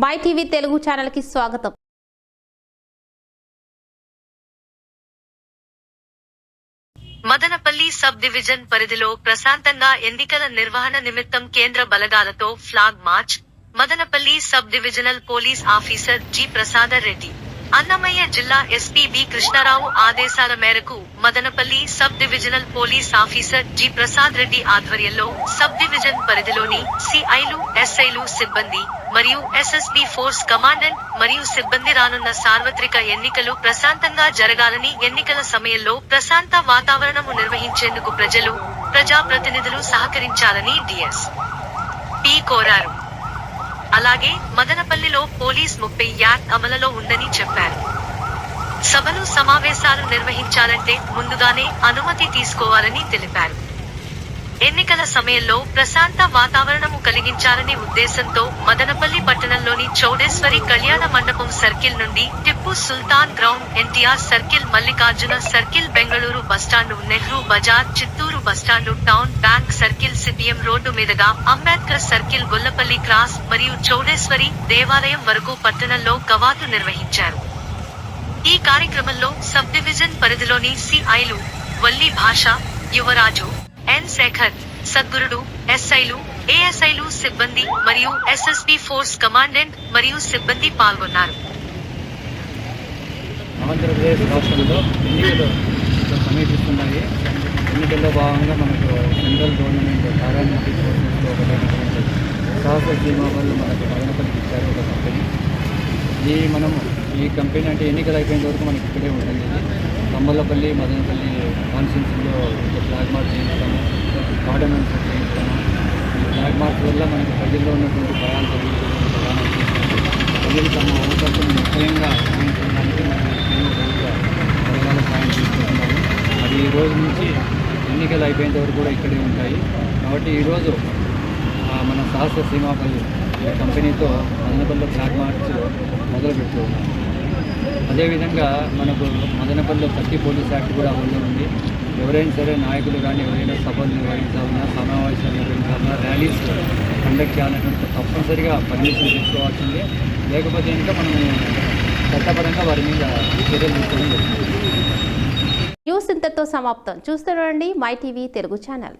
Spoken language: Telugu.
మై టీవీ తెలుగు ఛానల్ కి స్వాగతం. మదనపల్లి సబ్ డివిజన్ పరిధిలో ప్రశాంతంగా ఎన్నికల నిర్వహణ నిమిత్తం కేంద్ర బలగాలతో flag march. Madanapalle sub divisional police officer G Prasada Reddy, Annamayya జిల్లా ఎస్పీ బి కృష్ణారావు ఆదేశాల మేరకు Madanapalle sub divisional police officer G Prasad Reddy ఆధ్వర్యంలో సబ్ డివిజన్ పరిధిలోని సిఐలు, ఎస్ఐలు సిబ్బంది మరియు ఎస్ఎస్బి ఫోర్స్ కమాండెంట్ మరియు సిబ్బంది రానున్న సార్వత్రిక ఎన్నికలు ప్రశాంతంగా జరగాలని, ఎన్నికల సమయంలో ప్రశాంత వాతావరణము నిర్వహించేందుకు ప్రజలు, ప్రజాప్రతినిధులు సహకరించాలని డిఎస్ పి కోరారు. అలాగే మదనపల్లిలో పోలీస్ 30 యాక్ట్ అమలులో ఉందని చెప్పారు. సభలు, సమావేశాలు నిర్వహించాలంటే ముందుగానే అనుమతి తీసుకోవాలని తెలిపారు. ఎన్నికల సమయంలో ప్రశాంత వాతావరణము కలిగించాలనే ఉద్దేశంతో మదనపల్లి పట్టణంలోని చౌడేశ్వరి కళ్యాణ మండపం సర్కిల్ నుండి Tippu Sultan ground, NTR circle, Mallikarjuna circle, Bengaluru bus stand, Nehru Bazaar, Chittoor bus stand, town bank circle, CPM road మీదుగా అంబేద్కర్ సర్కిల్, గొల్లపల్లి క్రాస్ మరియు చౌడేశ్వరి దేవాలయం వరకు పట్టణంలో కవాతు నిర్వహించారు. ఈ కార్యక్రమంలో సబ్ డివిజన్ పరిధిలోని సిఐలు వల్లి భాష, యువరాజు, ఎన్ శేఖర్, సద్గురుడు, ఎస్ఐలు, ఏఎస్ఐలు సిబ్బంది మరియు ఎస్ఎస్బి ఫోర్స్ కమాండెంట్ మరియు సిబ్బంది పాల్గొన్నారు. ఆంధ్రప్రదేశ్ రాష్ట్రంలో ఎన్నికలు సమీపిస్తున్నాయి. ఎన్నికల్లో భాగంగా మనకు సెంట్రల్ గవర్నమెంట్ పారామిలిటరీ ఫోర్సెస్లో ఒకటైనటువంటి సాహస సీమా వాళ్ళు మనకు మదనపల్లికి ఇచ్చారు ఒక కంపెనీ. ఈ కంపెనీ అంటే ఎన్నికలు అయిపోయిన వరకు మనకి ఇక్కడే ఉంటుంది. తంబలపల్లి, మదనపల్లి కాన్స్టిట్యూన్సీలో ఫ్లాగ్ మార్చ్ చేయించాము, ఆర్డనెన్స్ చేయించాము. ఈ ఫ్లాగ్ మార్చ్ వల్ల మనకు ప్రజల్లో ఉన్నటువంటి భయాలు తగ్గించడానికి ప్రజలు తమ అవకాశం నిశ్చయంగా సాధించడానికి మనం ఎన్నో రోజుగా బలగాల సాయం తీసుకుంటున్నాము. అది ఈ రోజు నుంచి ఎన్నికలు అయిపోయేంత వరకు కూడా ఇక్కడే ఉంటాయి. కాబట్టి ఈరోజు మన సాహస సీమాపల్లి కంపెనీతో మదనపల్లిలో ఫ్లాగ్ మార్చ్ మొదలుపెడుతూ ఉన్నాము. అదేవిధంగా మనకు మదనపల్లిలో 30 పోలీస్ యాక్ట్ కూడా అమల్లో ఉంది. ఎవరైనా సరే నాయకులు కానీ ఎవరైనా సభలు నిర్వహించాలన్నా, సమావేశాలు నిర్వహించాలన్నా, ర్యాలీస్ కండక్ట్ చేయాలన్నటువంటి తప్పనిసరిగా పర్మిషన్ తీసుకోవాల్సిందే. లేకపోతే ఇంకా మనం చట్టపరంగా వారి మీద చర్యలు తీసుకోవడం జరుగుతుంది. న్యూస్ ఇంతతో సమాప్తం. చూస్తూ ఉండండి మై టీవీ తెలుగు ఛానల్.